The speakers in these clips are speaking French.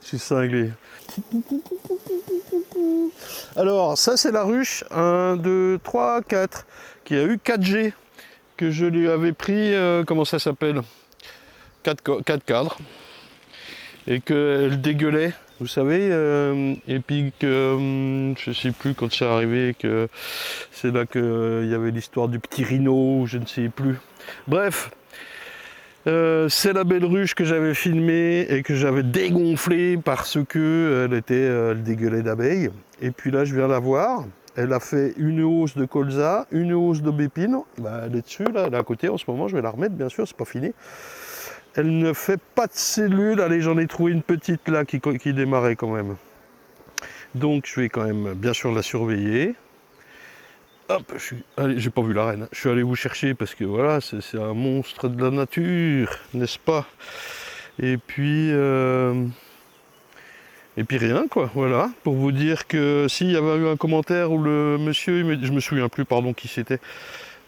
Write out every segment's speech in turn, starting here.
Je suis cinglé. Alors, ça c'est la ruche 1, 2, 3, 4 qui a eu 4G que je lui avais pris, comment ça s'appelle, 4 cadres et qu'elle dégueulait, vous savez, et puis que je sais plus quand c'est arrivé que c'est là qu'il y avait l'histoire du petit rhino, je ne sais plus. Bref. C'est la belle ruche que j'avais filmée et que j'avais dégonflée parce que elle dégueulait d'abeilles. Et puis là, je viens la voir. Elle a fait une hausse de colza, une hausse d'aubépine. Bah, elle est dessus, là, elle est à côté en ce moment. Je vais la remettre, bien sûr, c'est pas fini. Elle ne fait pas de cellules. Allez, j'en ai trouvé une petite là qui démarrait quand même. Donc, je vais quand même, bien sûr, la surveiller. Hop, allez, j'ai pas vu la reine. Je suis allé vous chercher parce que voilà, c'est un monstre de la nature, n'est-ce pas? Et puis rien quoi, voilà. Pour vous dire que s'il y avait eu un commentaire où le monsieur, je me souviens plus, pardon, qui c'était.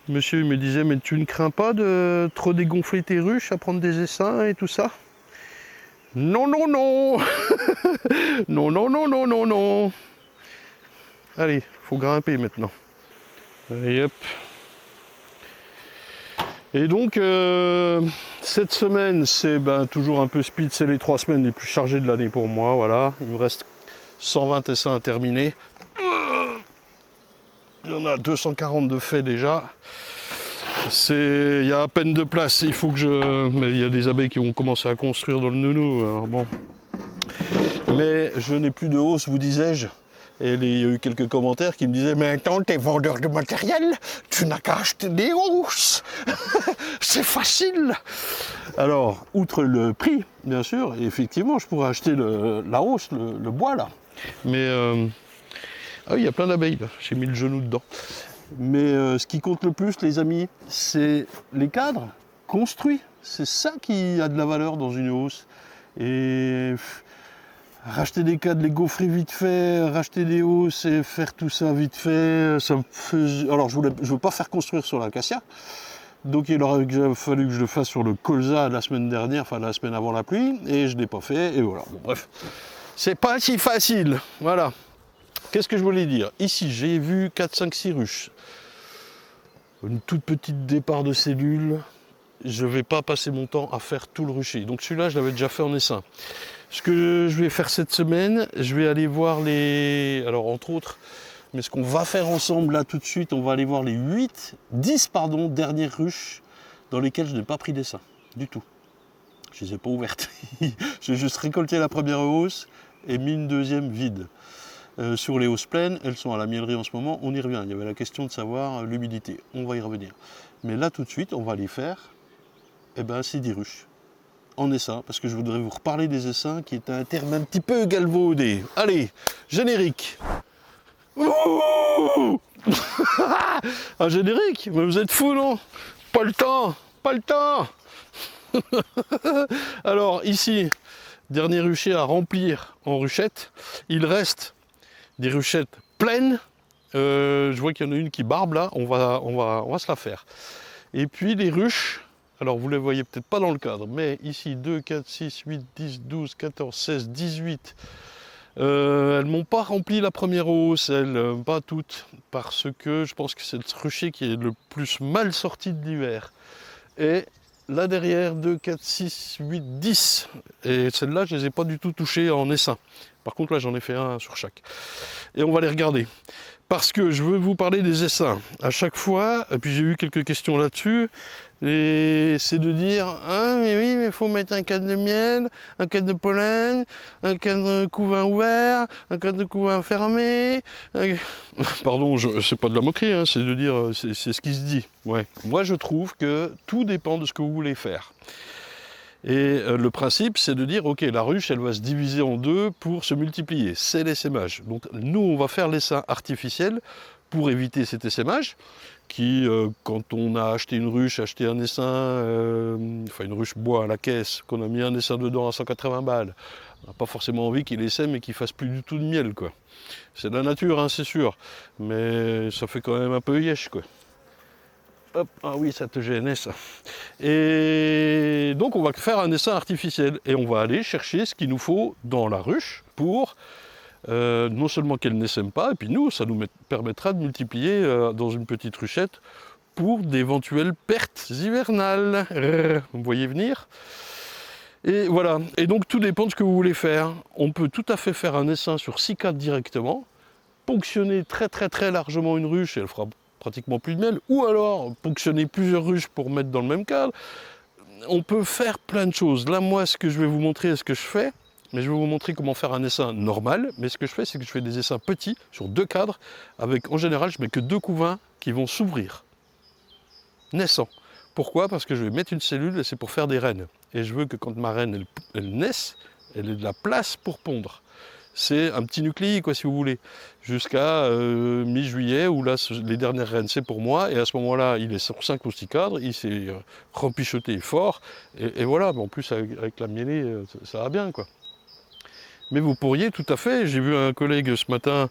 Monsieur il me disait, mais tu ne crains pas de trop dégonfler tes ruches à prendre des essaims et tout ça? Non, non, non. Non, non, non, non, non, non. Allez, faut grimper maintenant. Et hop. Et donc cette semaine c'est toujours un peu speed, c'est les 3 semaines les plus chargées de l'année pour moi, voilà. Il me reste 120 essaims à terminer. Il y en a 240 de fait déjà. Il y a à peine de place, il faut que mais il y a des abeilles qui vont commencer à construire dans le nounou, alors bon. Mais je n'ai plus de hausse, vous disais-je. Et il y a eu quelques commentaires qui me disaient « Mais attends, t'es vendeur de matériel, tu n'as qu'à acheter des hausses. C'est facile !» Alors, outre le prix, bien sûr, effectivement, je pourrais acheter la hausse, le bois, là. Mais, ah oui, il y a plein d'abeilles, là. J'ai mis le genou dedans. Mais ce qui compte le plus, les amis, c'est les cadres construits. C'est ça qui a de la valeur dans une hausse. Et racheter des cadres, les gaufrer vite fait, racheter des hausses et faire tout ça vite fait, ça me fait... Alors je veux pas faire construire sur l'acacia, donc il aurait fallu que je le fasse sur le colza la semaine dernière, enfin la semaine avant la pluie, et je ne l'ai pas fait, et voilà. Bon, bref, c'est pas si facile, voilà. Qu'est-ce que je voulais dire? Ici j'ai vu 4, 5, 6 ruches, une toute petite départ de cellules. Je ne vais pas passer mon temps à faire tout le rucher, donc celui-là je l'avais déjà fait en essaim. Ce que je vais faire cette semaine, je vais aller voir alors entre autres, mais ce qu'on va faire ensemble là tout de suite, on va aller voir les 10 dernières ruches dans lesquelles je n'ai pas pris d'essaim, du tout. Je ne les ai pas ouvertes. J'ai juste récolté la première hausse et mis une deuxième vide. Sur les hausses pleines, elles sont à la miellerie en ce moment, on y revient. Il y avait la question de savoir l'humidité, on va y revenir. Mais là tout de suite, on va aller faire, c'est 10 ruches. En essaim, parce que je voudrais vous reparler des essaims qui est un terme un petit peu galvaudé. Allez, générique. Un générique? Mais vous êtes fous, non? Pas le temps, pas le temps. Alors ici, dernier rucher à remplir en ruchette. Il reste des ruchettes pleines. Je vois qu'il y en a une qui barbe là, on va se la faire. Et puis les ruches. Alors vous ne les voyez peut-être pas dans le cadre, mais ici 2, 4, 6, 8, 10, 12, 14, 16, 18. Elles m'ont pas rempli la première hausse, pas toutes, parce que je pense que c'est le rucher qui est le plus mal sorti de l'hiver. Et là derrière, 2, 4, 6, 8, 10. Et celles-là, je ne les ai pas du tout touchées en essaim. Par contre, là, j'en ai fait un sur chaque. Et on va les regarder. Parce que je veux vous parler des essaims. À chaque fois, et puis j'ai eu quelques questions là-dessus, et c'est de dire « Ah, mais oui, mais il faut mettre un cadre de miel, un cadre de pollen, un cadre de couvain ouvert, un cadre de couvain fermé... » Pardon, c'est pas de la moquerie, hein, c'est de dire, c'est ce qui se dit. Ouais. Moi, je trouve que tout dépend de ce que vous voulez faire. Et le principe, c'est de dire, ok, la ruche, elle va se diviser en deux pour se multiplier. C'est l'essaimage. Donc nous, on va faire l'essaim artificiel pour éviter cet essaimage, qui, quand on a acheté une ruche, acheté un essaim, une ruche bois à la caisse, qu'on a mis un essaim dedans à 180 balles, on n'a pas forcément envie qu'il essaime et qu'il fasse plus du tout de miel, quoi. C'est de la nature, hein, c'est sûr, mais ça fait quand même un peu yèche, quoi. Hop, ah oui, ça te gênait ça. Et Et donc on va faire un essaim artificiel et on va aller chercher ce qu'il nous faut dans la ruche pour non seulement qu'elle n'essaime pas, et puis nous, ça nous permettra de multiplier dans une petite ruchette pour d'éventuelles pertes hivernales. Vous me voyez venir? Et voilà. Et donc tout dépend de ce que vous voulez faire. On peut tout à fait faire un essaim sur 6 cadres directement, ponctionner très largement une ruche et elle fera pratiquement plus de miel, ou alors ponctionner plusieurs ruches pour mettre dans le même cadre. On peut faire plein de choses. Là, moi, ce que je vais vous montrer et ce que je fais, mais je vais vous montrer comment faire un essaim normal. Mais ce que je fais, c'est que je fais des essaims petits sur 2 cadres, avec en général, je mets que 2 couvains qui vont s'ouvrir, naissant. Pourquoi? Parce que je vais mettre une cellule et c'est pour faire des reines. Et je veux que quand ma reine, elle naisse, elle ait de la place pour pondre. C'est un petit nucléi, quoi, si vous voulez, jusqu'à mi-juillet, où là, les dernières reines, c'est pour moi, et à ce moment-là, il est sur 5 ou 6 cadres, il s'est rempichoté fort, et voilà, en plus, avec la mêlée, ça va bien, quoi. Mais vous pourriez tout à fait, j'ai vu un collègue ce matin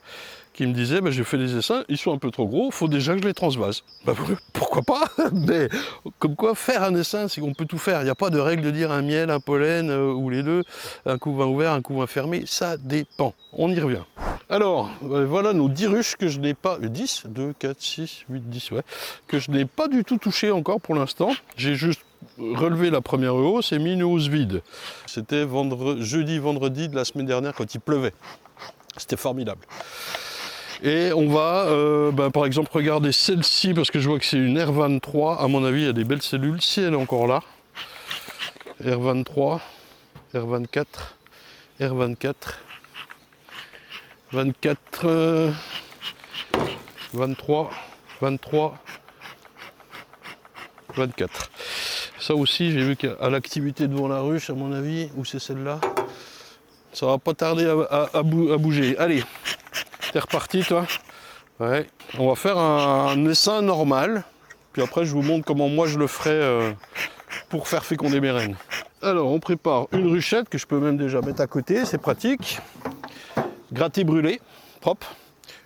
qui me disait, j'ai fait des essaims, ils sont un peu trop gros, il faut déjà que je les transvase. Pourquoi pas? Mais comme quoi, faire un essaim, c'est qu'on peut tout faire. Il n'y a pas de règle de dire un miel, un pollen, ou les deux, un couvain ouvert, un couvain fermé, ça dépend. On y revient. Alors, voilà nos 10 ruches que je n'ai pas, 10, 2, 4, 6, 8, 10, ouais, que je n'ai pas du tout touché encore pour l'instant. J'ai juste relevé la première hausse et mis une hausse vide. C'était jeudi, vendredi de la semaine dernière quand il pleuvait. C'était formidable. Et on va, par exemple, regarder celle-ci, parce que je vois que c'est une R23. À mon avis, il y a des belles cellules, si elle est encore là. R23, R24, R24, 24, 23, 23, 24. Ça aussi, j'ai vu qu'à l'activité devant la ruche, à mon avis, ou c'est celle-là, ça va pas tarder à bouger. Allez, t'es reparti, toi? Ouais. On va faire un essaim normal, puis après, je vous montre comment moi je le ferai pour faire féconder mes reines. Alors, on prépare une ruchette que je peux même déjà mettre à côté, c'est pratique. Gratter, brûler, propre.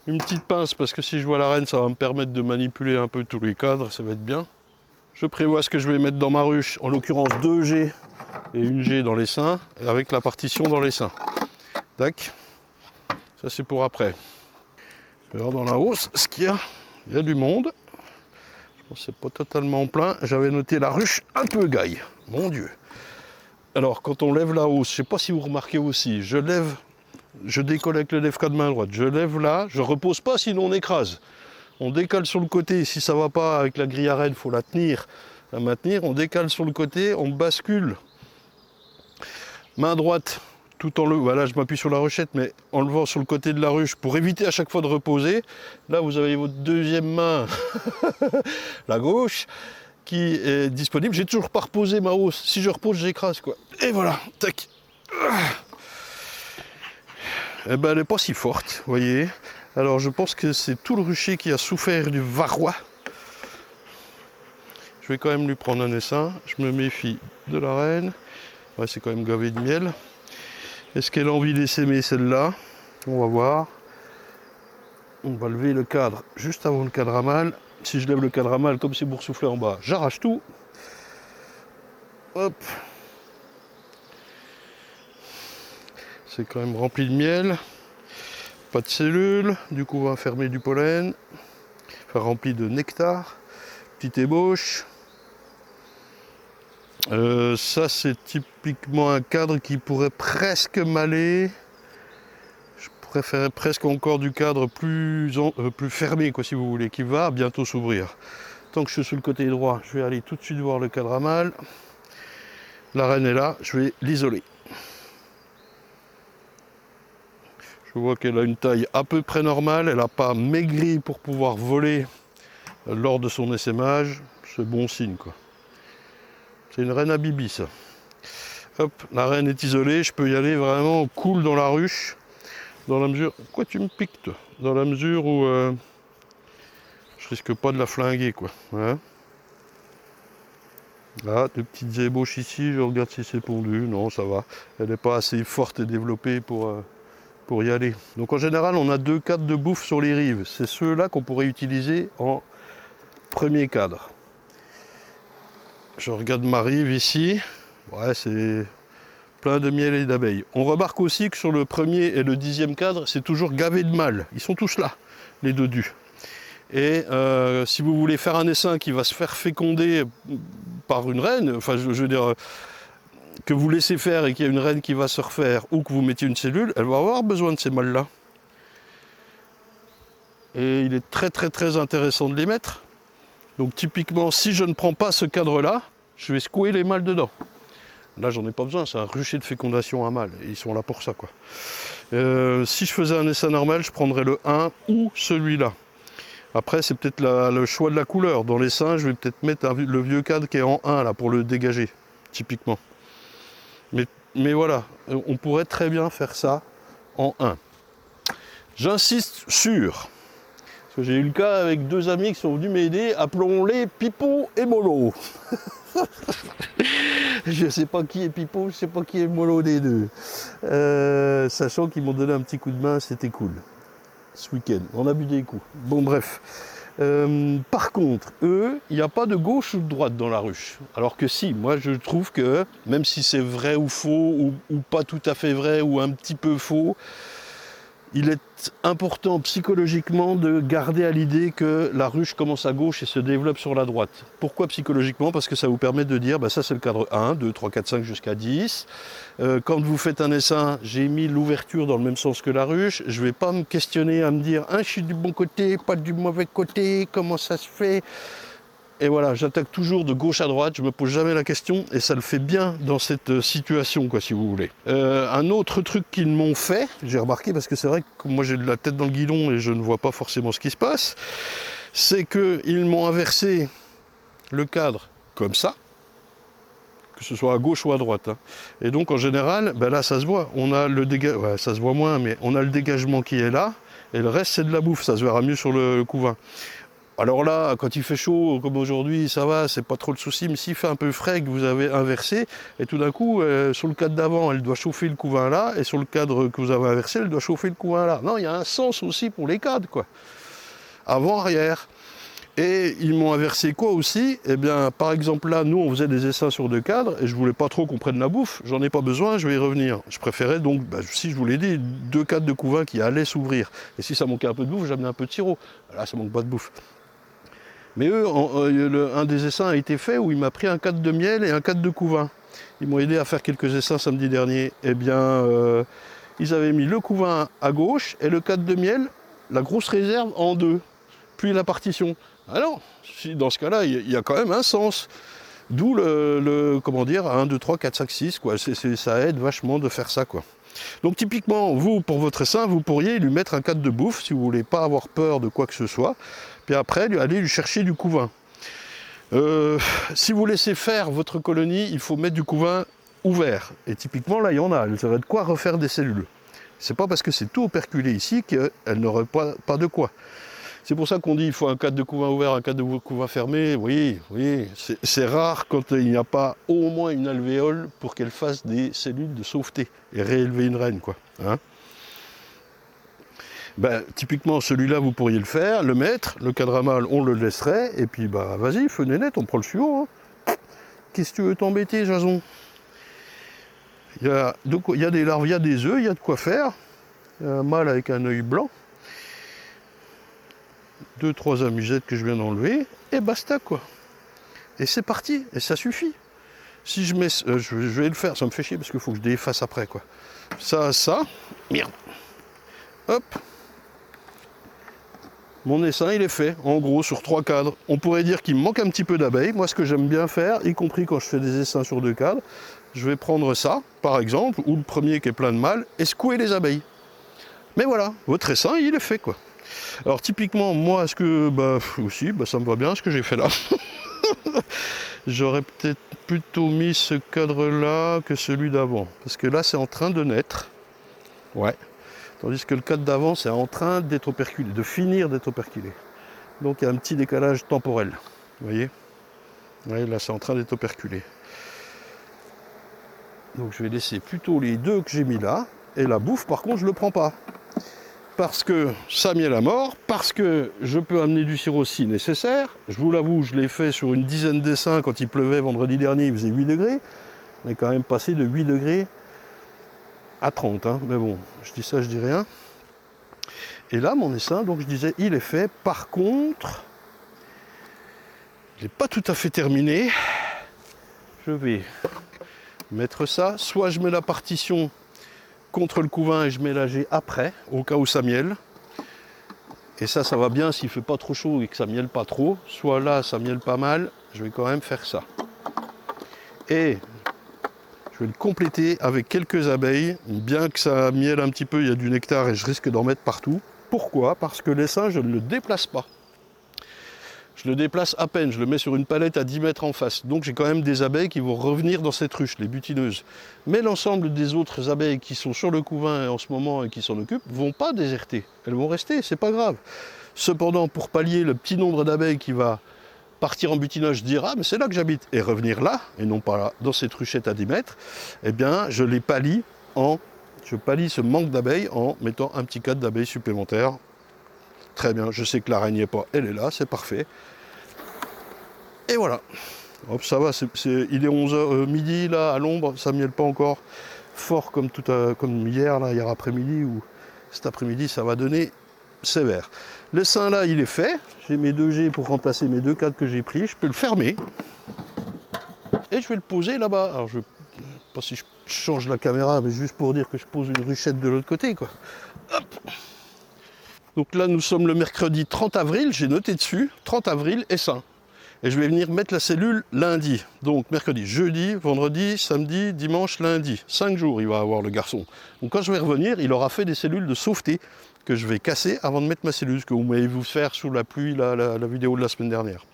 Une petite pince, parce que si je vois la reine, ça va me permettre de manipuler un peu tous les cadres, ça va être bien. Je prévois ce que je vais mettre dans ma ruche, en l'occurrence 2 G et une G dans les seins, avec la partition dans les seins. Tac. Ça c'est pour après. Je vais voir dans la hausse ce qu'il y a. Il y a du monde. Je pense que c'est pas totalement plein. J'avais noté la ruche un peu gaille. Mon Dieu. Alors quand on lève la hausse, je ne sais pas si vous remarquez aussi, je décolle avec le lève-cas de main droite. Je lève là, je repose pas sinon on écrase. On décale sur le côté, si ça ne va pas avec la grille à reine, il faut la tenir, la maintenir. On décale sur le côté, on bascule. Main droite, tout en levant. Voilà, je m'appuie sur la ruchette, mais en levant sur le côté de la ruche pour éviter à chaque fois de reposer. Là, vous avez votre deuxième main, la gauche, qui est disponible. J'ai toujours pas reposé ma hausse. Si je repose, j'écrase, quoi. Et voilà, tac. Eh ben, elle n'est pas si forte, vous voyez. Alors je pense que c'est tout le rucher qui a souffert du varroa. Je vais quand même lui prendre un essaim. Je me méfie de la reine. Ouais, c'est quand même gavé de miel. Est-ce qu'elle a envie d'essaimer celle-là? On va voir. On va lever le cadre juste avant le cadre à mâle. Si je lève le cadre à mâle comme c'est boursouflé en bas, j'arrache tout. Hop. C'est quand même rempli de miel. Pas de cellules, du coup on va fermer du pollen, enfin rempli de nectar, petite ébauche. Ça c'est typiquement un cadre qui pourrait presque m'aller. Je préférerais presque encore du cadre plus fermé, quoi, si vous voulez, qui va bientôt s'ouvrir. Tant que je suis sur le côté droit, je vais aller tout de suite voir le cadre à mâle. La reine est là, je vais l'isoler. Je vois qu'elle a une taille à peu près normale, elle n'a pas maigri pour pouvoir voler lors de son essaimage. C'est bon signe, quoi. C'est une reine à bibi, ça. Hop, la reine est isolée, je peux y aller vraiment cool dans la ruche, dans la mesure... Quoi tu me piques, toi? Dans la mesure où je risque pas de la flinguer, quoi. Hein? Là, de petites ébauches ici, je regarde si c'est pondu. Non, ça va. Elle n'est pas assez forte et développée pour y aller. Donc en général, on a 2 cadres de bouffe sur les rives. C'est ceux-là qu'on pourrait utiliser en premier cadre. Je regarde ma rive ici. Ouais, c'est plein de miel et d'abeilles. On remarque aussi que sur le premier et le 10e cadre, c'est toujours gavé de mâles. Ils sont tous là, les dodus. Et si vous voulez faire un essaim qui va se faire féconder par une reine, enfin je veux dire que vous laissez faire et qu'il y a une reine qui va se refaire, ou que vous mettiez une cellule, elle va avoir besoin de ces mâles-là. Et il est très très très intéressant de les mettre. Donc typiquement, si je ne prends pas ce cadre-là, je vais secouer les mâles dedans. Là, j'en ai pas besoin, c'est un rucher de fécondation à mâles. Ils sont là pour ça, quoi. Si je faisais un essaim normal, je prendrais le 1 ou celui-là. Après, c'est peut-être le choix de la couleur. Dans l'essaim, je vais peut-être mettre le vieux cadre qui est en 1, là, pour le dégager, typiquement. Mais voilà, on pourrait très bien faire ça en 1. J'insiste sur... J'ai eu le cas avec 2 amis qui sont venus m'aider, appelons-les Pipo et Molo. Je ne sais pas qui est Pipo, je ne sais pas qui est Molo des deux. Sachant qu'ils m'ont donné un petit coup de main, c'était cool. Ce week-end, on a bu des coups. Bon bref. Par contre, eux, il n'y a pas de gauche ou de droite dans la ruche. Alors que si, moi je trouve que, même si c'est vrai ou faux, ou pas tout à fait vrai, ou un petit peu faux, il est important psychologiquement de garder à l'idée que la ruche commence à gauche et se développe sur la droite. Pourquoi psychologiquement? Parce que ça vous permet de dire, bah ça c'est le cadre 1, 2, 3, 4, 5 jusqu'à 10. Quand vous faites un essaim, j'ai mis l'ouverture dans le même sens que la ruche. Je ne vais pas me questionner à me dire, je suis du bon côté, pas du mauvais côté, comment ça se fait? Et voilà, j'attaque toujours de gauche à droite, je me pose jamais la question, et ça le fait bien dans cette situation, quoi, si vous voulez. Un autre truc qu'ils m'ont fait, j'ai remarqué, parce que c'est vrai que moi j'ai de la tête dans le guidon et je ne vois pas forcément ce qui se passe, c'est qu'ils m'ont inversé le cadre comme ça, que ce soit à gauche ou à droite. Hein. Et donc en général, ben là ça se voit, on a le dégagement, ouais, ça se voit moins, mais on a le dégagement qui est là, et le reste c'est de la bouffe, ça se verra mieux sur le couvain. Alors là, quand il fait chaud, comme aujourd'hui, ça va, c'est pas trop le souci, mais s'il fait un peu frais, que vous avez inversé, et tout d'un coup, sur le cadre d'avant, elle doit chauffer le couvain là, et sur le cadre que vous avez inversé, elle doit chauffer le couvain là. Non, il y a un sens aussi pour les cadres, quoi. Avant, arrière. Et ils m'ont inversé quoi aussi? Eh bien, par exemple, là, nous, on faisait des essaims sur 2 cadres, et je voulais pas trop qu'on prenne la bouffe, j'en ai pas besoin, je vais y revenir. Je préférais donc, si je vous l'ai dit, 2 cadres de couvain qui allaient s'ouvrir. Et si ça manquait un peu de bouffe, j'amenais un peu de sirop. Là, ça manque pas de bouffe. Mais eux, un des essaims a été fait où il m'a pris un cadre de miel et un cadre de couvain. Ils m'ont aidé à faire quelques essaims samedi dernier. Eh bien, ils avaient mis le couvain à gauche et le cadre de miel, la grosse réserve en 2, puis la partition. Alors, dans ce cas-là, il y a quand même un sens. D'où comment dire, 1, 2, 3, 4, 5, 6, quoi. Ça aide vachement de faire ça, quoi. Donc typiquement, vous, pour votre essaim, vous pourriez lui mettre un cadre de bouffe si vous ne voulez pas avoir peur de quoi que ce soit. Puis après, aller lui chercher du couvain. Si vous laissez faire votre colonie, il faut mettre du couvain ouvert. Et typiquement, là, il y en a. Elle aurait de quoi refaire des cellules. C'est pas parce que c'est tout operculé ici qu'elle n'aurait pas de quoi. C'est pour ça qu'on dit qu'il faut un cadre de couvain ouvert, un cadre de couvain fermé. Oui, c'est rare quand il n'y a pas au moins une alvéole pour qu'elle fasse des cellules de sauveté et réélever une reine, quoi. Hein? Typiquement, celui-là, vous pourriez le faire, le mettre, le cadre à mâle, on le laisserait, et puis vas-y, feu nénette, on prend le suivant. Hein. Qu'est-ce que tu veux t'embêter, Jason? Il y a des larves, il y a des œufs, il y a de quoi faire. Il y a un mâle avec un œil blanc. 2, 3 amusettes que je viens d'enlever, et basta, quoi. Et c'est parti, et ça suffit. Si je mets, je vais le faire, ça me fait chier parce qu'il faut que je défasse après, quoi. Ça, merde. Hop. Mon essaim, il est fait, en gros, sur 3 cadres. On pourrait dire qu'il me manque un petit peu d'abeilles. Moi, ce que j'aime bien faire, y compris quand je fais des essaims sur 2 cadres, je vais prendre ça, par exemple, ou le premier qui est plein de mâles, et secouer les abeilles. Mais voilà, votre essaim, il est fait, quoi. Alors, typiquement, moi, ça me va bien ce que j'ai fait là. J'aurais peut-être plutôt mis ce cadre-là que celui d'avant. Parce que là, c'est en train de naître. Ouais. Tandis que le cadre d'avant, c'est en train d'être operculé, de finir d'être operculé. Donc il y a un petit décalage temporel. Vous voyez? Ouais, là, c'est en train d'être operculé. Donc je vais laisser plutôt les 2 que j'ai mis là. Et la bouffe, par contre, je ne le prends pas. Parce que ça miel à mort, parce que je peux amener du sirop si nécessaire. Je vous l'avoue, je l'ai fait sur une dizaine d'essaims quand il pleuvait vendredi dernier, il faisait 8 degrés. On est quand même passé de 8 degrés à 30, hein. Mais bon, je dis ça, je dis rien. Et là, mon essaim, donc je disais, il est fait. Par contre, il n'est pas tout à fait terminé. Je vais mettre ça. Soit je mets la partition contre le couvain et je mets la G après, au cas où ça miele. Et ça va bien s'il ne fait pas trop chaud et que ça miele pas trop. Soit là, ça miele pas mal. Je vais quand même faire ça. Et je vais le compléter avec quelques abeilles. Bien que ça miele un petit peu, il y a du nectar et je risque d'en mettre partout. Pourquoi? Parce que l'essaim, je ne le déplace pas. Je le déplace à peine, je le mets sur une palette à 10 mètres en face. Donc j'ai quand même des abeilles qui vont revenir dans cette ruche, les butineuses. Mais l'ensemble des autres abeilles qui sont sur le couvain en ce moment et qui s'en occupent, ne vont pas déserter. Elles vont rester, c'est pas grave. Cependant, pour pallier le petit nombre d'abeilles qui va partir en butinage, dire ah mais c'est là que j'habite, et revenir là, et non pas là, dans cette ruchette à 10 mètres, eh bien je les pallie je pallie ce manque d'abeilles en mettant un petit cadre d'abeilles supplémentaires. Très bien, je sais que la reine n'y est pas, elle est là, c'est parfait. Et voilà. Hop, ça va, il est 11h midi là, à l'ombre, ça miele pas encore fort comme hier après-midi ou cet après-midi, ça va donner sévère. Le sein là, il est fait. J'ai mes 2G pour remplacer mes 2 cadres que j'ai pris. Je peux le fermer. Et je vais le poser là-bas. Alors je ne sais pas si je change la caméra, mais juste pour dire que je pose une ruchette de l'autre côté, quoi. Hop. Donc là, nous sommes le mercredi 30 avril, j'ai noté dessus, 30 avril, essaim. Et je vais venir mettre la cellule lundi. Donc mercredi, jeudi, vendredi, samedi, dimanche, lundi. 5 jours il va avoir le garçon. Donc quand je vais revenir, il aura fait des cellules de sauveté que je vais casser avant de mettre ma cellule, ce que vous m'avez vu faire sous la pluie, la vidéo de la semaine dernière.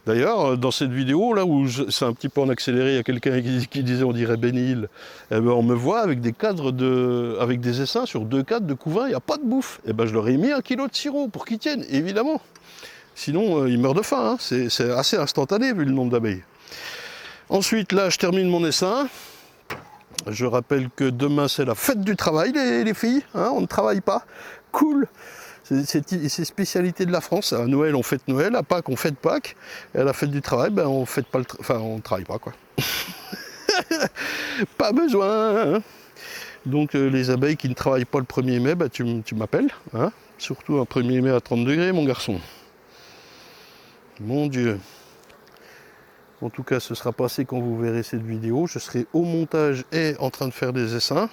D'ailleurs, dans cette vidéo, là où c'est un petit peu en accéléré, il y a quelqu'un qui disait on dirait Bénil, eh ben, on me voit avec des cadres avec des essaims sur 2 cadres de couvain, il n'y a pas de bouffe. Et ben, je leur ai mis 1 kilo de sirop pour qu'ils tiennent, évidemment. Sinon, ils meurent de faim, hein. C'est assez instantané vu le nombre d'abeilles. Ensuite, là, je termine mon essaim. Je rappelle que demain, c'est la fête du travail, les filles, hein, on ne travaille pas. Cool. C'est spécialité de la France. À Noël, on fête Noël. À Pâques, on fête Pâques. Et à la fête du travail, ben, on fête pas on travaille pas, quoi. Pas besoin. Hein. Donc, les abeilles qui ne travaillent pas le 1er mai, ben, tu m'appelles. Hein. Surtout un 1er mai à 30 degrés, mon garçon. Mon Dieu. En tout cas, ce sera passé quand vous verrez cette vidéo. Je serai au montage et en train de faire des essaims.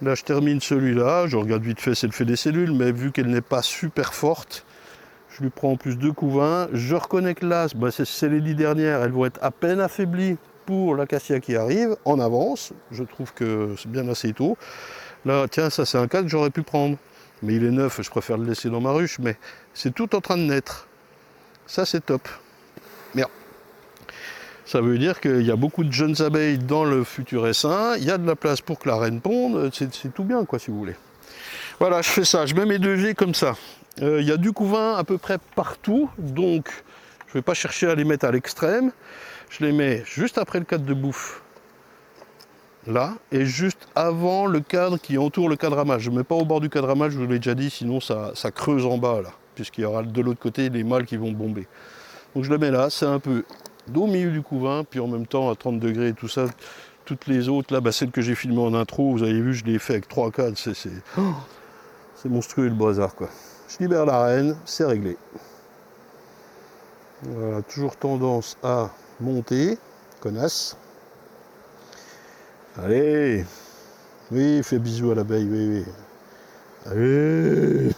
Là, je termine celui-là. Je regarde vite fait, c'est le fait des cellules, mais vu qu'elle n'est pas super forte, je lui prends en plus 2 couvains. Je reconnecte là, bah, c'est les 10 dernières. Elles vont être à peine affaiblies pour l'acacia qui arrive, en avance. Je trouve que c'est bien assez tôt. Là, tiens, ça c'est un cas que j'aurais pu prendre. Mais il est neuf, je préfère le laisser dans ma ruche, mais c'est tout en train de naître. Ça, c'est top. Merde. Ça veut dire qu'il y a beaucoup de jeunes abeilles dans le futur essaim, il y a de la place pour que la reine ponde, c'est tout bien, quoi, si vous voulez. Voilà, je fais ça, je mets mes 2G comme ça. Il y a du couvain à peu près partout, donc je ne vais pas chercher à les mettre à l'extrême. Je les mets juste après le cadre de bouffe, là, et juste avant le cadre qui entoure le cadramage. Je ne mets pas au bord du cadramage, je vous l'ai déjà dit, sinon ça creuse en bas, là, puisqu'il y aura de l'autre côté les mâles qui vont bomber. Donc je le mets là, c'est un peu au milieu du couvain, puis en même temps à 30 degrés et tout ça. Toutes les autres, là, bah, celles que j'ai filmées en intro, vous avez vu, je les ai fait avec 3 cadres, c'est monstrueux le bazar, quoi. Je libère la reine, c'est réglé. Voilà, toujours tendance à monter, connasse. Allez, oui, fais bisous à l'abeille, oui, oui. Allez.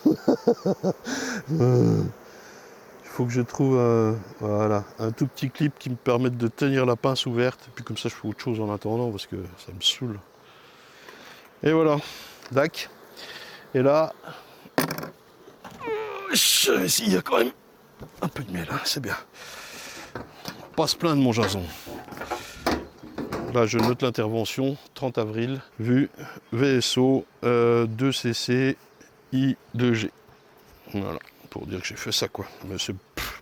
Il faut que je trouve voilà, un tout petit clip qui me permette de tenir la pince ouverte. Et puis comme ça, je fais autre chose en attendant parce que ça me saoule. Et voilà, dac. Et là, il y a quand même un peu de miel, hein, c'est bien. Pas se plaindre, mon jason. Là, je note l'intervention, 30 avril, vue VSO 2CC I2G. Voilà, pour dire que j'ai fait ça, quoi. Mais c'est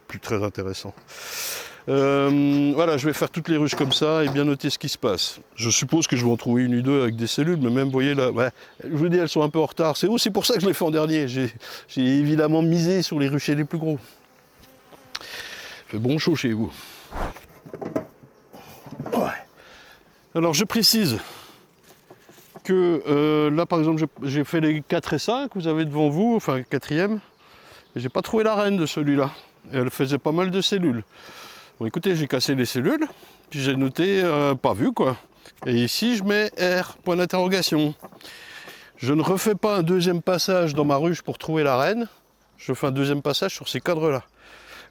plus très intéressant. Voilà, je vais faire toutes les ruches comme ça et bien noter ce qui se passe. Je suppose que je vais en trouver une ou deux avec des cellules, mais même, vous voyez là, ouais, je vous dis, elles sont un peu en retard. C'est aussi pour ça que je l'ai fait en dernier. J'ai évidemment misé sur les ruchers les plus gros. Il fait bon chaud chez vous. Alors je précise que là par exemple j'ai fait les 4 et 5, vous avez devant vous, enfin le quatrième, et j'ai pas trouvé la reine de celui-là. Et elle faisait pas mal de cellules. Bon écoutez, j'ai cassé les cellules, puis j'ai noté pas vu quoi. Et ici je mets R, point d'interrogation. Je ne refais pas un deuxième passage dans ma ruche pour trouver la reine, je fais un deuxième passage sur ces cadres-là.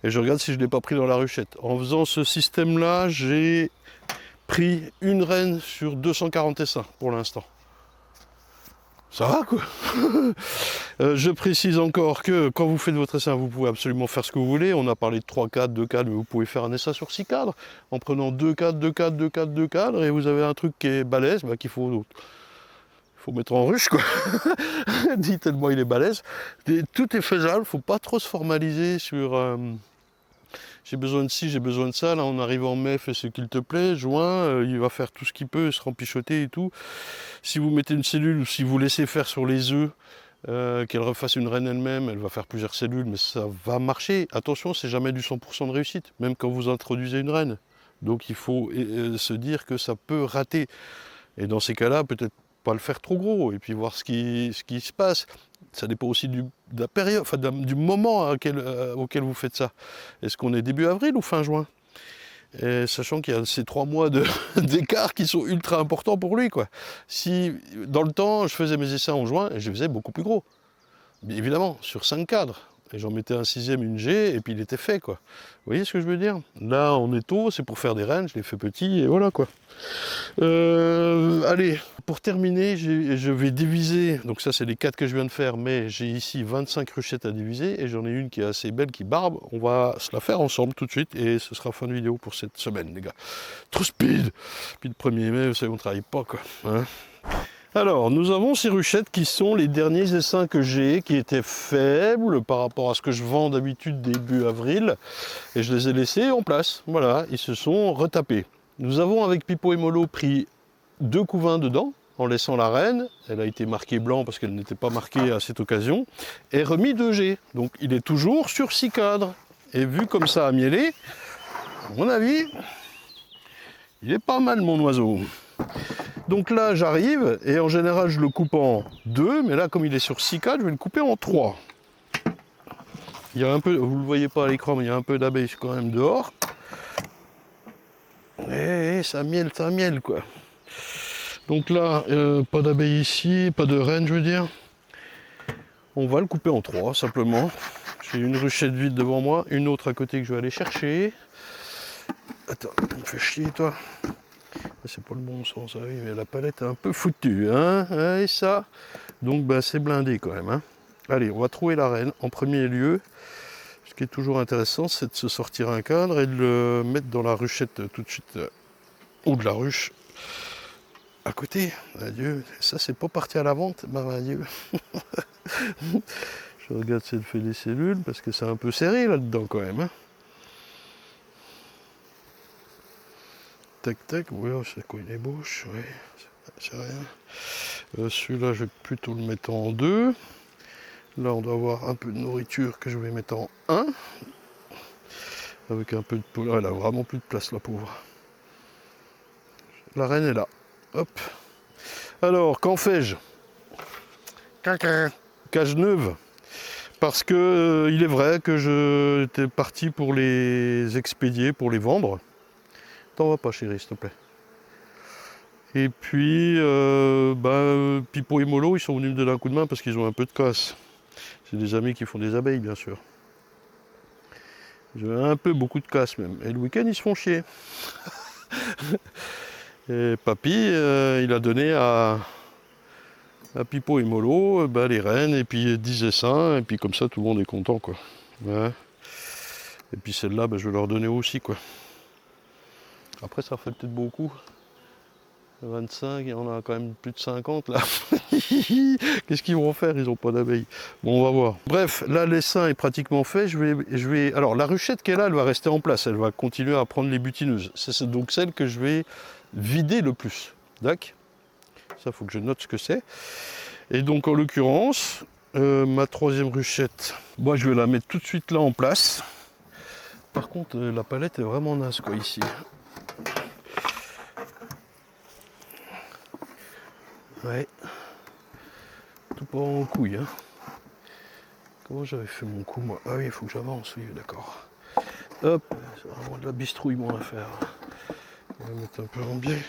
Et je regarde si je ne l'ai pas pris dans la ruchette. En faisant ce système-là, j'ai pris une reine sur 240 essaims pour l'instant. Ça va quoi. Je précise encore que quand vous faites votre essaim, vous pouvez absolument faire ce que vous voulez. On a parlé de 3 cadres, 2 cadres, mais vous pouvez faire un essaim sur 6 cadres. En prenant 2 cadres, 2 cadres, 2 cadres, 2 cadres, et vous avez un truc qui est balèze, qu'il faut mettre en ruche quoi. Dit tellement il est balèze. Et tout est faisable, il ne faut pas trop se formaliser sur... j'ai besoin de ci, j'ai besoin de ça, là on arrive en mai, fais ce qu'il te plaît, juin, il va faire tout ce qu'il peut, se rempichoter et tout. Si vous mettez une cellule ou si vous laissez faire sur les œufs, qu'elle refasse une reine elle-même, elle va faire plusieurs cellules, mais ça va marcher. Attention, c'est jamais du 100% de réussite, même quand vous introduisez une reine. Donc il faut se dire que ça peut rater. Et dans ces cas-là, peut-être pas le faire trop gros, et puis voir ce qui se passe. Ça dépend aussi de la période, enfin du moment auquel vous faites ça. Est-ce qu'on est début avril ou fin juin? Et sachant qu'il y a ces 3 mois d'écart qui sont ultra importants pour lui, quoi. Si dans le temps je faisais mes essais en juin, et je les faisais beaucoup plus gros, bien évidemment sur 5 cadres, et j'en mettais un 6e, une G, et puis il était fait quoi. Vous voyez ce que je veux dire? Là on est tôt, c'est pour faire des reines, je les fais petits, et voilà quoi. Allez, pour terminer, je vais diviser, donc ça c'est les 4 que je viens de faire, mais j'ai ici 25 ruchettes à diviser, et j'en ai une qui est assez belle, qui barbe. On va se la faire ensemble tout de suite, et ce sera fin de vidéo pour cette semaine, les gars. Trop speed. Puis le 1er mai, vous savez, on travaille pas, quoi. Hein. Alors, nous avons ces ruchettes qui sont les derniers essaims que j'ai, qui étaient faibles par rapport à ce que je vends d'habitude début avril, et je les ai laissés en place. Voilà, ils se sont retapés. Nous avons avec Pipo et Molo pris 2 couvains dedans, en laissant la reine. Elle a été marquée blanc parce qu'elle n'était pas marquée à cette occasion. Et remis 2G. Donc il est toujours sur 6 cadres. Et vu comme ça à mieler, à mon avis, il est pas mal mon oiseau. Donc là j'arrive, et en général je le coupe en 2, mais là comme il est sur 6 cadres, je vais le couper en 3. Il y a un peu, vous ne le voyez pas à l'écran, mais il y a un peu d'abeilles quand même dehors. Et ça miel quoi. Donc là, pas d'abeilles ici, pas de reine je veux dire. On va le couper en 3 simplement. J'ai une ruchette vide devant moi, une autre à côté que je vais aller chercher. Attends, tu me fais chier toi. C'est pas le bon sens, oui, mais la palette est un peu foutue, hein. Et ça, donc c'est blindé quand même. Hein. Allez, on va trouver la reine en premier lieu. Ce qui est toujours intéressant, c'est de se sortir un cadre et de le mettre dans la ruchette tout de suite, ou de la ruche à côté. Adieu, ça c'est pas parti à la vente, adieu. Je regarde si elle fait des cellules, parce que c'est un peu serré là-dedans quand même. Hein. Tac tac, oui, c'est quoi une ébauche, oui, c'est rien. Celui-là, je vais plutôt le mettre en 2. Là, on doit avoir un peu de nourriture que je vais mettre en 1. Avec un peu de poule. Elle a vraiment plus de place, la pauvre. La reine est là. Hop. Alors, qu'en fais-je? Cage neuve. Parce que il est vrai que j'étais parti pour les expédier, pour les vendre. T'en vas pas, chérie, s'il te plaît. Et puis, Pipo et Molo, ils sont venus me donner un coup de main parce qu'ils ont un peu de casse. C'est des amis qui font des abeilles, bien sûr. J'ai un peu beaucoup de casse même. Et le week-end, ils se font chier. Et papy, il a donné à Pipo et Molo les reines, et puis 10 essaims, et puis comme ça, tout le monde est content, quoi. Ouais. Et puis celle-là, je vais leur donner aussi, quoi. Après, ça fait peut-être beaucoup. 25, il y en a quand même plus de 50 là. Qu'est-ce qu'ils vont faire? Ils n'ont pas d'abeilles. Bon, on va voir. Bref, là l'essaim est pratiquement fait. Alors la ruchette qui est là, elle va rester en place. Elle va continuer à prendre les butineuses. C'est donc celle que je vais vider le plus. D'accord? Ça, faut que je note ce que c'est. Et donc en l'occurrence, ma 3e ruchette, moi je vais la mettre tout de suite là en place. Par contre, la palette est vraiment naze quoi ici. Ouais. Tout pas en couille, hein. Comment j'avais fait mon coup, moi? Ah oui, il faut que j'avance, oui, d'accord. Hop, c'est vraiment de la bistrouille, mon affaire. On va mettre un peu en biais.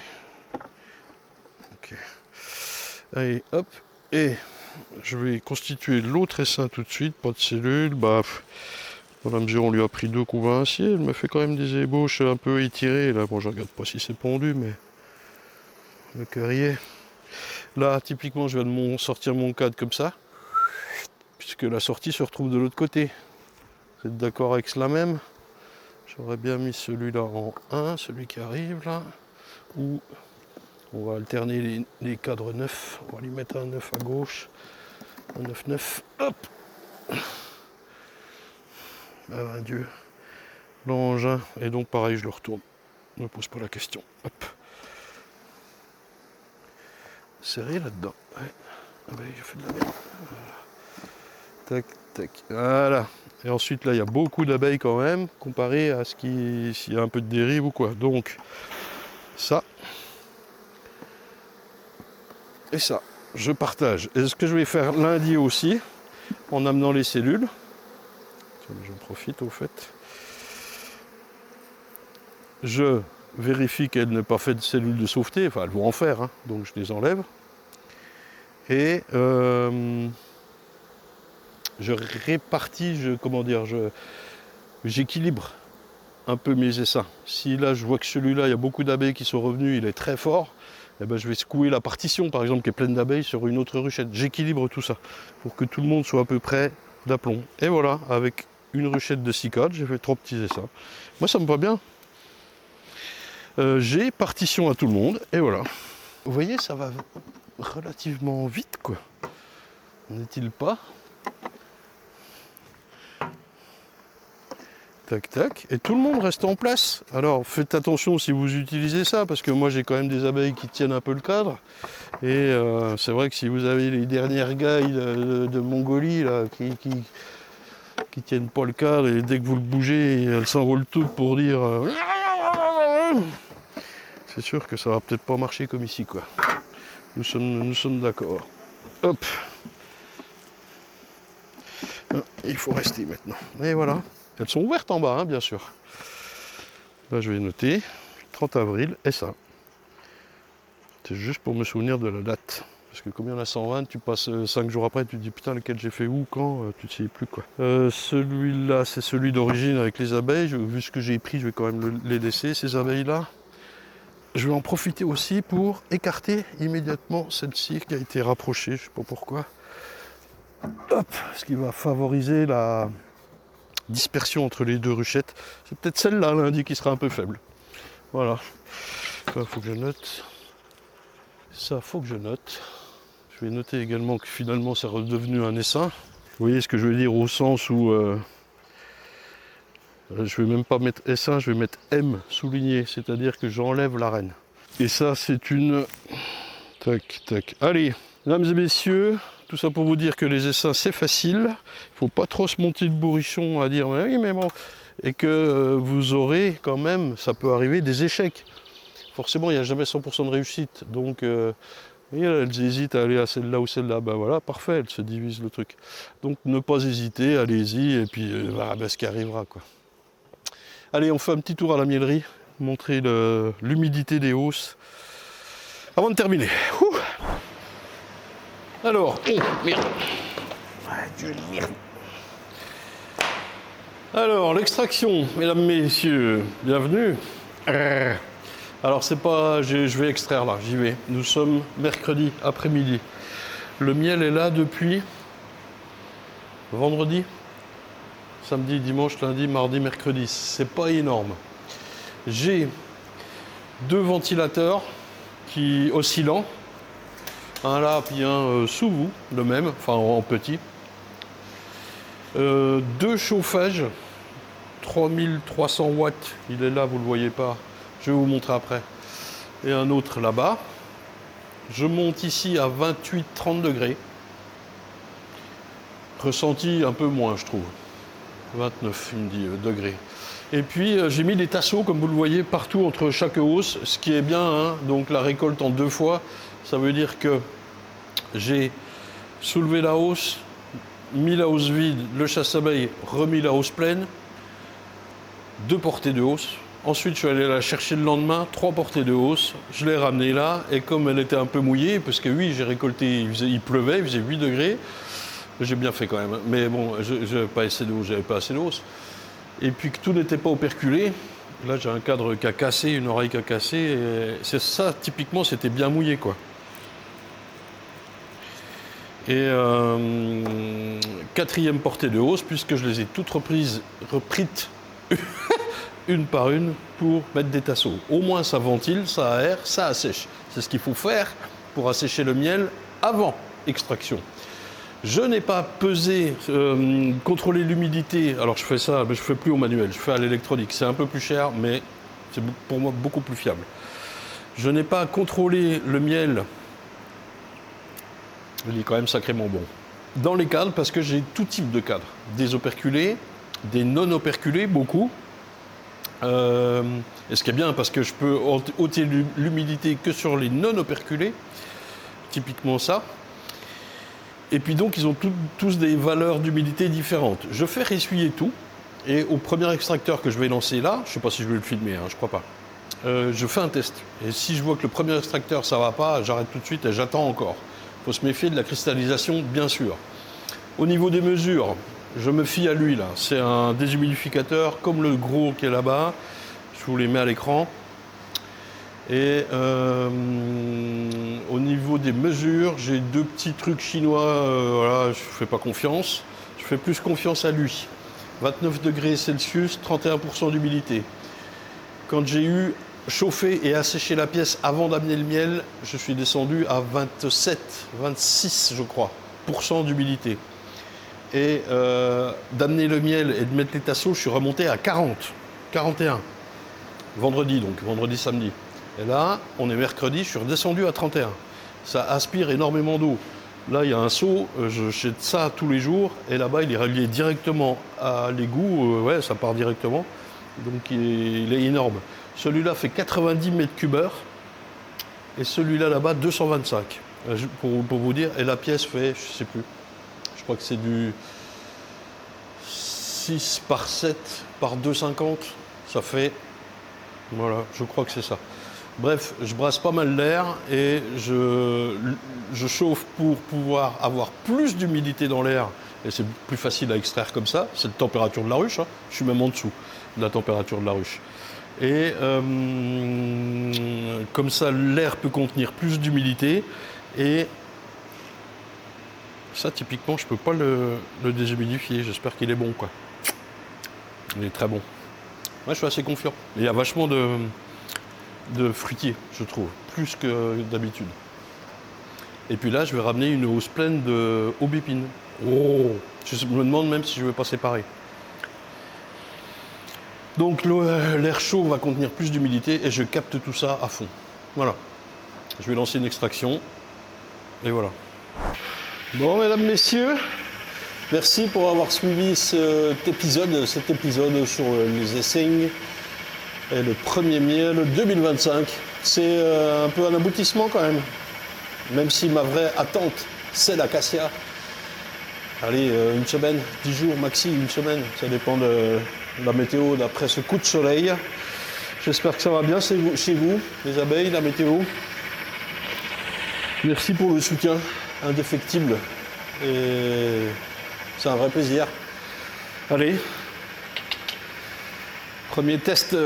Ok. Allez, hop. Et je vais constituer l'autre essaim tout de suite, pas de cellules. Bah, dans la mesure où on lui a pris 2 coups à acier, elle me fait quand même des ébauches un peu étirées. Là, bon, je regarde pas si c'est pondu, mais le cœur y est. Là, typiquement, je viens de sortir mon cadre comme ça, puisque la sortie se retrouve de l'autre côté. Vous êtes d'accord avec cela même? J'aurais bien mis celui-là en 1, celui qui arrive là, ou on va alterner les cadres neufs. On va lui mettre un 9 à gauche, un 9-9, hop. Ah ben Dieu, l'engin, et donc pareil, je le retourne. Ne me pose pas la question. Hop. Serré là-dedans. Ouais. Ah ben, j'ai fait de la merde. Voilà. Tac, tac. Voilà. Et ensuite, là, il y a beaucoup d'abeilles quand même, comparé à s'il y a un peu de dérive ou quoi. Donc, ça. Et ça, je partage. Et ce que je vais faire lundi aussi, en amenant les cellules. J'en profite au fait. Je vérifie qu'elles n'aient pas fait de cellules de sauveté. Enfin, elles vont en faire, hein, donc je les enlève. Et je répartis, j'équilibre un peu mes essaims. Si là je vois que celui-là, il y a beaucoup d'abeilles qui sont revenues, il est très fort, eh ben, je vais secouer la partition par exemple qui est pleine d'abeilles sur une autre ruchette. J'équilibre tout ça pour que tout le monde soit à peu près d'aplomb. Et voilà, avec une ruchette de 6 cadres, j'ai fait 3 petits essaims. Moi ça me va bien. J'ai partition à tout le monde et voilà. Vous voyez, ça va relativement vite quoi. N'est-il pas? Tac tac, et tout le monde reste en place. Alors faites attention si vous utilisez ça, parce que moi j'ai quand même des abeilles qui tiennent un peu le cadre. Et c'est vrai que si vous avez les dernières gailles de Mongolie là, qui tiennent pas le cadre, et dès que vous le bougez, elles s'envolent toutes pour dire c'est sûr que ça va peut-être pas marcher comme ici quoi. Nous sommes d'accord. Hop. Il faut rester maintenant. Et voilà. Elles sont ouvertes en bas, hein, bien sûr. Là, je vais noter 30 avril et ça. C'est juste pour me souvenir de la date. Parce que comme il y en a 120, tu passes 5 jours après, tu te dis putain, lequel j'ai fait où, quand, tu ne sais plus quoi. Celui-là, c'est celui d'origine avec les abeilles. Vu ce que j'ai pris, je vais quand même les laisser, ces abeilles-là. Je vais en profiter aussi pour écarter immédiatement celle-ci qui a été rapprochée, je ne sais pas pourquoi. Hop, ce qui va favoriser la dispersion entre les 2 ruchettes. C'est peut-être celle-là lundi qui sera un peu faible. Voilà. Ça, faut que je note. Ça, faut que je note. Je vais noter également que finalement, c'est redevenu un essaim. Vous voyez ce que je veux dire au sens où je vais même pas mettre essaim, je vais mettre M souligné, c'est-à-dire que j'enlève la reine. Et ça, c'est une... Tac, tac. Allez, mesdames et messieurs, tout ça pour vous dire que les essaims, c'est facile. Il ne faut pas trop se monter de bourrichon à dire oui, mais bon. Et que vous aurez quand même, ça peut arriver, des échecs. Forcément, il n'y a jamais 100% de réussite. Donc, elles hésitent à aller à celle-là ou celle-là. Ben voilà, parfait, elles se divisent le truc. Donc, ne pas hésiter, allez-y, et puis ce qui arrivera, quoi. Allez, on fait un petit tour à la miellerie, montrer l'humidité des hausses. Avant de terminer. Ouh. Alors, merde. Merde. Alors, l'extraction, mesdames, messieurs, bienvenue. Alors, c'est pas... je vais extraire là, j'y vais. Nous sommes mercredi après-midi. Le miel est là depuis vendredi, samedi, dimanche, lundi, mardi, mercredi. C'est pas énorme. J'ai 2 ventilateurs qui oscillants. Un là, puis un sous vous, le même, enfin en petit. 2 chauffages, 3300 watts, il est là, vous ne le voyez pas, je vais vous montrer après. Et un autre là-bas. Je monte ici à 28-30 degrés. Ressenti un peu moins, je trouve. 29, il me dit, degrés. Et puis j'ai mis des tasseaux, comme vous le voyez, partout entre chaque hausse, ce qui est bien, hein, donc la récolte en 2 fois, ça veut dire que j'ai soulevé la hausse, mis la hausse vide, le chasse-abeille, remis la hausse pleine, 2 portées de hausse. Ensuite, je suis allé la chercher le lendemain, 3 portées de hausse. Je l'ai ramenée là, et comme elle était un peu mouillée, parce que oui, j'ai récolté, il pleuvait, il faisait 8 degrés. J'ai bien fait quand même, mais bon, j'avais pas assez de hausse, j'avais pas assez de hausse. Et puis que tout n'était pas operculé, là j'ai un cadre qui a cassé, une oreille qui a cassé, et c'est ça, typiquement, c'était bien mouillé, quoi. Et 4e portée de hausse, puisque je les ai toutes reprises une par une pour mettre des tasseaux. Au moins ça ventile, ça aère, ça assèche. C'est ce qu'il faut faire pour assécher le miel avant extraction. Je n'ai pas pesé, contrôlé l'humidité. Alors je fais ça, mais je ne fais plus au manuel, je fais à l'électronique. C'est un peu plus cher, mais c'est pour moi beaucoup plus fiable. Je n'ai pas contrôlé le miel. Il est quand même sacrément bon. Dans les cadres, parce que j'ai tout type de cadres. Des operculés, des non operculés, beaucoup. Et ce qui est bien, parce que je peux ôter l'humidité que sur les non operculés. Typiquement ça. Et puis donc, ils ont tous des valeurs d'humidité différentes. Je fais ressuyer tout. Et au premier extracteur que je vais lancer là, je ne sais pas si je vais le filmer, hein, je crois pas. Je fais un test. Et si je vois que le premier extracteur, ça ne va pas, j'arrête tout de suite et j'attends encore. Il faut se méfier de la cristallisation, bien sûr. Au niveau des mesures, je me fie à lui là. C'est un déshumidificateur comme le gros qui est là-bas. Je vous les mets à l'écran. Et au niveau des mesures, j'ai 2 petits trucs chinois. Voilà, je ne fais pas confiance. Je fais plus confiance à lui. 29 degrés Celsius, 31% d'humidité. Quand j'ai eu chauffé et asséché la pièce avant d'amener le miel, je suis descendu à 27, 26 je crois, d'humidité. Et d'amener le miel et de mettre les tasseaux, je suis remonté à 40, 41. Vendredi donc, vendredi, samedi. Et là, on est mercredi, je suis redescendu à 31. Ça aspire énormément d'eau. Là, il y a un seau, je jette ça tous les jours. Et là-bas, il est relié directement à l'égout. Ouais, ça part directement. Donc, il est énorme. Celui-là fait 90 mètres cubeurs. Et celui-là, là-bas, 225. Pour vous dire. Et la pièce fait, je ne sais plus. Je crois que c'est du 6 par 7 par 2,50. Ça fait... Voilà, je crois que c'est ça. Bref, je brasse pas mal l'air et je chauffe pour pouvoir avoir plus d'humidité dans l'air. Et c'est plus facile à extraire comme ça. C'est la température de la ruche. Hein. Je suis même en dessous de la température de la ruche. Et comme ça, l'air peut contenir plus d'humidité. Et ça, typiquement, je ne peux pas le déshumidifier. J'espère qu'il est bon, quoi. Il est très bon. Moi, je suis assez confiant. Il y a vachement de fruitier, je trouve, plus que d'habitude. Et puis là, je vais ramener une hausse pleine de aubépine. Oh, je me demande même si je ne vais pas séparer. Donc l'air chaud va contenir plus d'humidité et je capte tout ça à fond. Voilà. Je vais lancer une extraction. Et voilà. Bon, mesdames, messieurs, merci pour avoir suivi cet épisode sur les essaims et le premier miel 2025. C'est un peu un aboutissement quand même si ma vraie attente, c'est l'acacia. Allez, une semaine, 10 jours maxi, une semaine, ça dépend de la météo d'après ce coup de soleil. J'espère que ça va bien chez vous, les abeilles, la météo. Merci pour le soutien indéfectible et c'est un vrai plaisir. Allez, premier test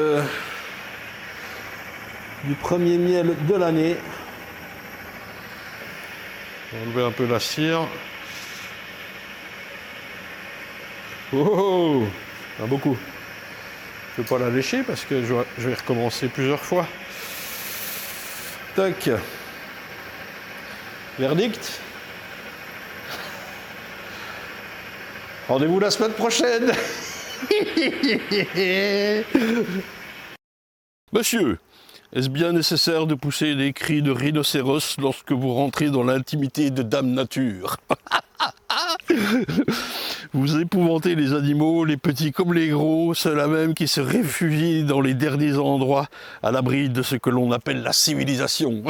du premier miel de l'année. On va enlever un peu la cire. Oh, il y en a beaucoup. Je ne vais pas la lécher parce que je vais recommencer plusieurs fois. Tac. Verdict. Rendez-vous la semaine prochaine. Monsieur, est-ce bien nécessaire de pousser des cris de rhinocéros lorsque vous rentrez dans l'intimité de Dame Nature? Vous épouvantez les animaux, les petits comme les gros, ceux-là même qui se réfugient dans les derniers endroits à l'abri de ce que l'on appelle la civilisation.